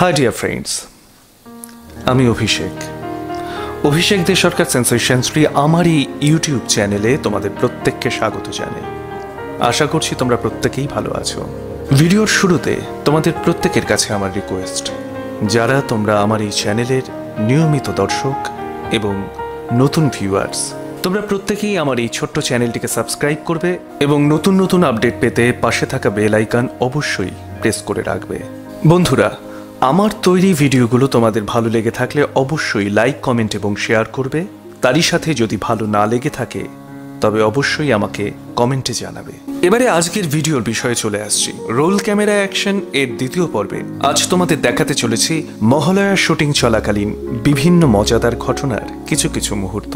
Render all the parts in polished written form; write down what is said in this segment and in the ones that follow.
High dear friends, আমি অভিষেক দে সরকার সেন্সেশনসরি আমার এই ইউটিউব চ্যানেলে তোমাদের প্রত্যেককে স্বাগত জানাই। আশা করছি তোমরা প্রত্যেকেই ভালো আছো। ভিডিওর শুরুতে তোমাদের প্রত্যেকের কাছে আমার রিকোয়েস্ট, যারা তোমরা আমার এই চ্যানেলের নিয়মিত দর্শক এবং নতুন ভিউয়ার্স, তোমরা প্রত্যেকেই আমার এই ছোট্ট চ্যানেলটিকে সাবস্ক্রাইব করবে এবং নতুন নতুন আপডেট পেতে পাশে থাকা বেল আইকন অবশ্যই প্রেস করে রাখবে। বন্ধুরা, আমার তৈরি ভিডিওগুলো তোমাদের ভালো লেগে থাকলে অবশ্যই লাইক, কমেন্ট এবং শেয়ার করবে। তারই সাথে যদি ভালো না লেগে থাকে তবে অবশ্যই আমাকে কমেন্টে জানাবে। এবারে আজকের ভিডিওর বিষয়ে চলে আসছি। রোল ক্যামেরা অ্যাকশন এর দ্বিতীয় পর্বে আজ তোমাদের দেখাতে চলেছি মহালয়ার শুটিং চলাকালীন বিভিন্ন মজাদার ঘটনার কিছু কিছু মুহূর্ত।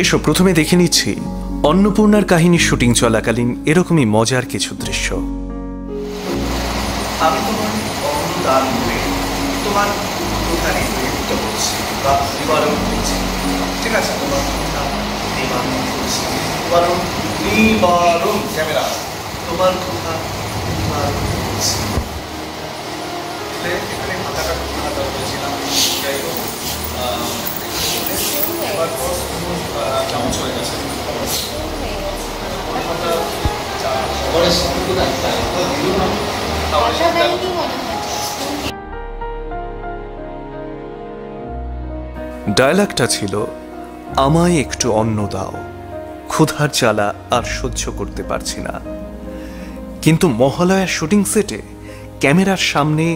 এসো প্রথমে দেখে নিচ্ছি অন্নপূর্ণার কাহিনী শুটিং চলাকালীন এরকমই মজার কিছু দৃশ্য। আমি তোমার অবদান করে তোমার দোকানে নৃত্য করছি বা নিবারণ করছি, ঠিক আছে? তোমার নিবারণ করছি, নিবারণ ক্যামেরা, তোমার কথা নিবারণ করছি। এখানে মাথাটা কথা বলেছিলাম, যাই হোক এবার কেমন চলে গেছে খবরের সঙ্গে দিল না। ডায়লগটা ছিল, আমায় একটু অন্ন দাও, ক্ষুধার জ্বালা আর সহ্য করতে পারছি না। কিন্তু মহালয়ার শুটিং সেটে ক্যামেরার সামনে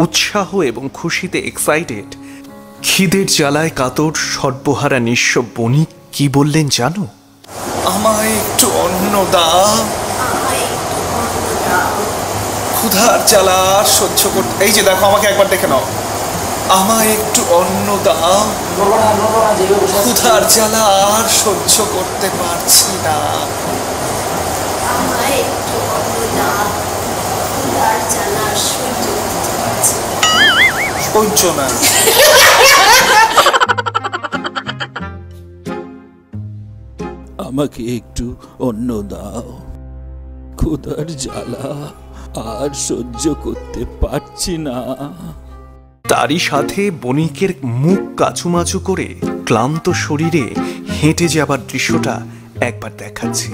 উৎসাহ এবং খুশিতে এক্সাইটেড, খিদের জ্বালায় কাতর সর্বহারা নিঃস্ব বণিক কি বললেন জানো? আমায় একটু অন্ন দাও, ক্ষুধার জ্বালা সহ্য করতে। এই যে দেখো, আমাকে একবার দেখে নাও। আমায় একটু অন্ন দাও, ক্ষুধার জ্বালা আর সহ্য করতে পারছি না। সহ্য না। আমাকে একটু অন্ন দাও, ক্ষুধার জ্বালা আর সহ্য করতে পারছি না। তারই সাথে বণিকের মুখ কাচুমাচু করে ক্লান্ত শরীরে হেঁটে যাবার দৃশ্যটা একবার দেখাচ্ছি।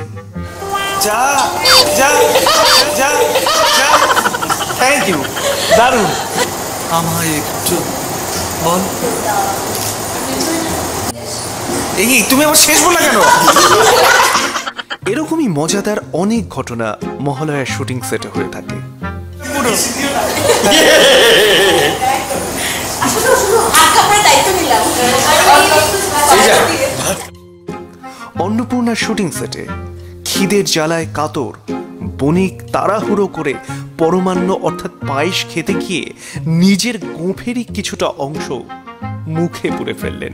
যা যা যা যা, থ্যাংক ইউ, দারুণ। আমায় একটু বল। এই তুমি আমার শেষ বললা কেন? এরকমই মজাদার অনেক ঘটনা মহালয়ার শুটিং সেটে হয়ে থাকে। অন্নপূর্ণার শুটিং সেটে খিদের জ্বালায় কাতর বণিক তাড়াহুড়ো করে পরমান্ন অর্থাৎ পায়েস খেতে গিয়ে নিজের গোঁফেরই কিছুটা অংশ মুখে পুরে ফেললেন।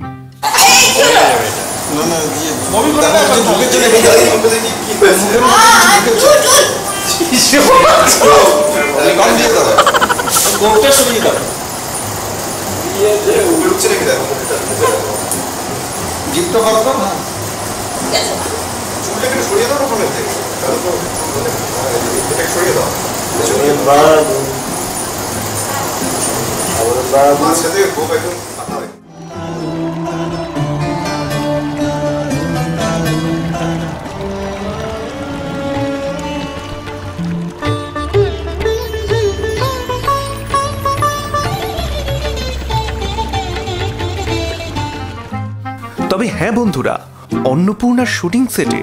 তবে হ্যাঁ বন্ধুরা, অন্নপূর্ণার শুটিং সেটে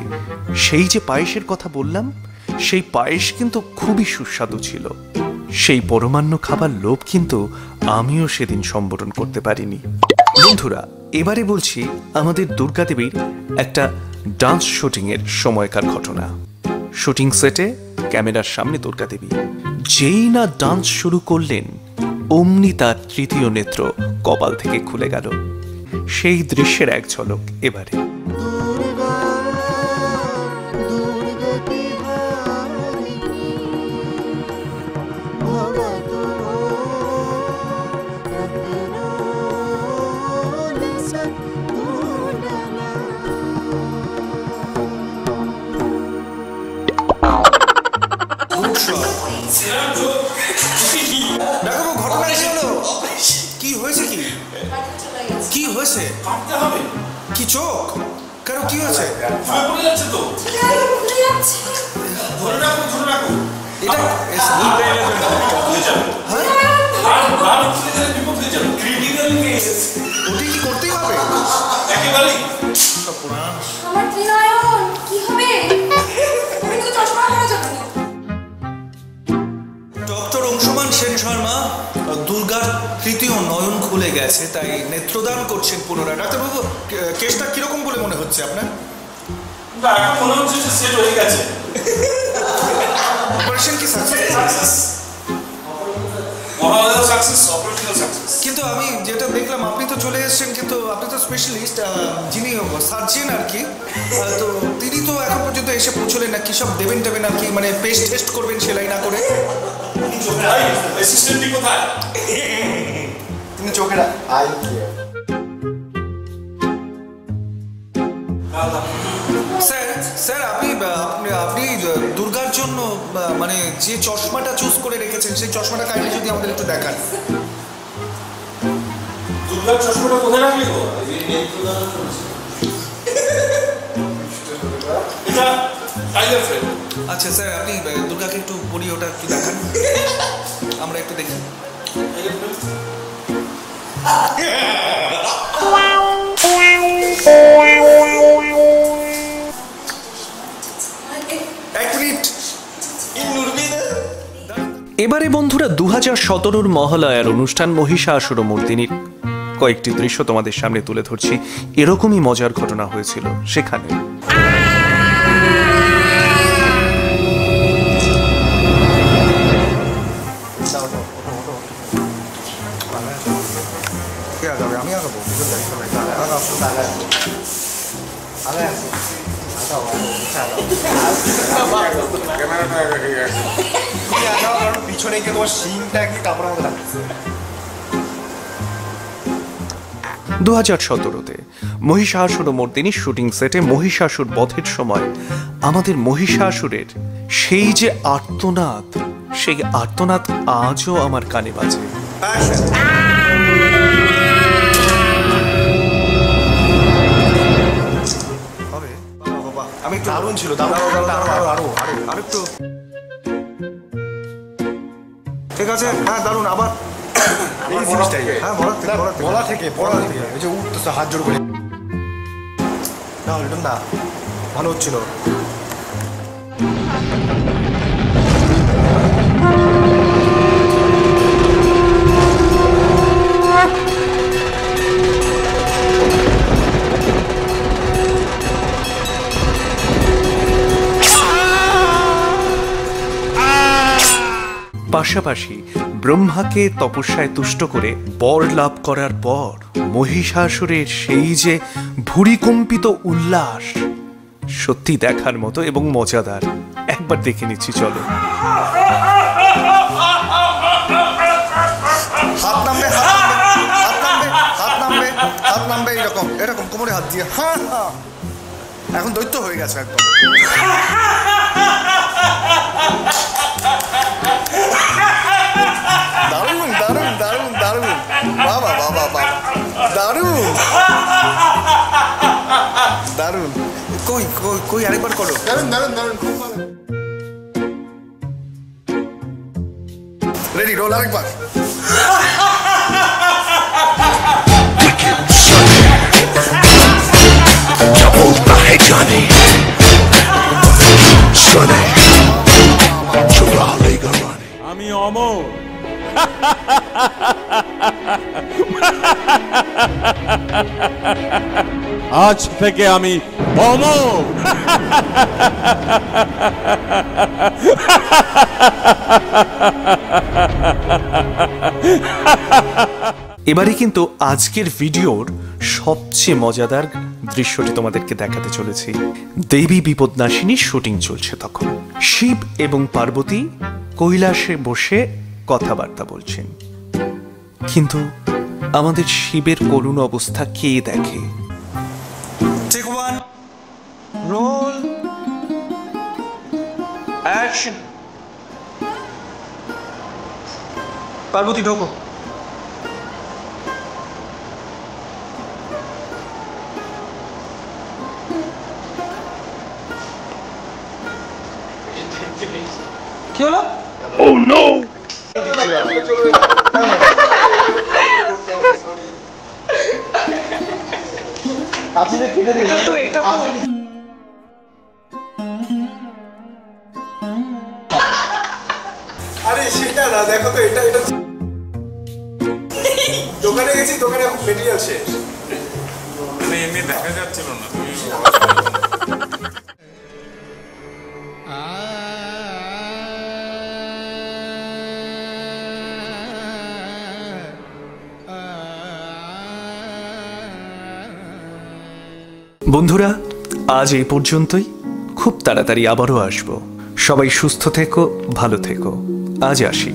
সেই যে পায়েসের কথা বললাম, সেই পায়েস কিন্তু খুবই সুস্বাদু ছিল। সেই পরমান্ন খাবার লোভ কিন্তু আমিও সেদিন সম্বরণ করতে পারিনি। বন্ধুরা, এবারে বলছি আমাদের দুর্গাদেবীর একটা ডান্স শুটিং এর সময়কার ঘটনা। শুটিং সেটে ক্যামেরার সামনে দুর্গাদেবী যেই না ডান্স শুরু করলেন, অমনি তার তৃতীয় নেত্র কপাল থেকে খুলে গেল। সেই দৃশ্যের এক ঝলক এবারে। দেখো ঘটনা এসে হলো কি চোখ? কেন, কি হয়েছে? ফুলে পড়ে যাচ্ছে তো। ভুলে যাচ্ছে। ধরে রাখো, ধরে রাখো। এটা হয়ে যাবে। আর ফুলে গেলে বিপদ হয়ে যাবে। Critical case. ওটি কি করতেই হবে? একেবারেই। আমার ত্রিনয়ন কি হবে? তুমি তো চশমা পরা যাবে না। ডক্টর অংশুমান সেন শর্মা, দুর্গার তৃতীয় নয়ন খুলে গেছে, তাই নেত্রদান করছেন পুনরায়। ডাক্তারবাবু, কেসটা কিরকম বলে মনে হচ্ছে আপনার? না, এখন মনে হচ্ছে যে সেট হয়ে গেছে। অপারেশন কি success? Mahalaya success, operational success. কিন্তু আমি যেটা দেখলাম, আপনি তো চলে এসেছেন, কিন্তু আপনি তো স্পেশালিস্ট, যিনি সার্জেন আর কি, তো তিনি তো এখন পর্যন্ত এসে পৌঁছলেন না। কি সব দেবেন টেবেন আর কি, মানে পেস্ট টেস্ট করবেন সেলাই না করে? ভাই, অ্যাসিস্ট্যান্টটি কোথায়? তিনি চোখের আই কেয়ার। স্যার স্যার আপনি আপনি দুর্গার জন্য মানে যে চশমাটা চুজ করে রেখেছেন, সেই চশমাটা কাইন্ডলি যদি আমাদের একটু দেখান। দুর্গার চশমাটা কোথায় রাখলি গো? এটা টাইগার ফ্রেম। আচ্ছা স্যার, আপনি দুর্গাকে একটু পড়ি, ওটা একটু দেখান, আমরা একটু দেখি। Tiger frame. এক মিনিট। এবারে বন্ধুরা 2017 মহালয়ার অনুষ্ঠান মহিষাসুরমর্দিনীর কয়েকটি দৃশ্য তোমাদের সামনে তুলে ধরছি। এরকমই মজার ঘটনা হয়েছিল সেখানে। আমি আগাবো। পিছনে গিয়ে তোমার শিংটা কি কাপড়ের মতো লাগছে। 2017-তে মহিষাসুরমর্দিনীর শুটিং সেটে মহিষাসুর বধের সময় আমাদের মহিষাসুরের সেই যে আর্তনাদ, সেই আর্তনাদ আজও আমার কানে বাজে। আমি দারুণ ছিল, আরেকটু ঠিক আছে, হ্যাঁ দারুণ। আবার এই জিনিসটাই, হ্যাঁ বলা থেকে ওই যে উঠতেছে হাত জোড় করে। না লিটন না, ভালো হচ্ছিল। পাশাপাশি ব্রহ্মাকে তপস্যায় তুষ্ট করে বর লাভ করার পর মহিষাসুরের সেই যে ভুরিকম্পিত উল্লাস, সত্যি দেখার মতো এবং মজাদার। একবার দেখে নিচ্ছি, চলো। হাত নামবে, হাত নামবে এরকম এরকম কোমরে হাত দিয়ে। হ্যাঁ হ্যাঁ, এখন দৈত্য হয়ে গেছে একদম। দারুণ দারুণ দারুণ দারুণ, বাবা বাবা বাবা, দারুণ দারুণ। কই কই কই, আরেকবার করো। দারুণ দারুণ দারুণ, খুব ভালো। রেডি, রোল, আরেকবার। बोलता है जाने सुने चुरा लेगा रानी। আমি অমর। আজ থেকে আমি অমর। এবারে কিন্তু আজকের ভিডিওর সবচেয়ে মজাদার দৃশ্যটি তোমাদেরকে দেখাতে চলেছি। দেবী বিপদনাশিনীর শুটিং চলছে তখন। শিব এবং পার্বতী কৈলাসে বসে কথাবার্তা বলছেন, কিন্তু আমাদের শিবের করুণ অবস্থা কে দেখে? Take one, roll, action. Parvati ঢোকো। কি হলো? আরে সেটা না, দেখো তো এটা দোকানে গেছি, দোকানে এখন মেটেরিয়াল শেষ। এমনি দেখা যাচ্ছিল না তুমি বন্ধুরা, আজ এই পর্যন্তই। খুব তাড়াতাড়ি আবারও আসবো। সবাই সুস্থ থেকো, ভালো থেকো। আজ আসি।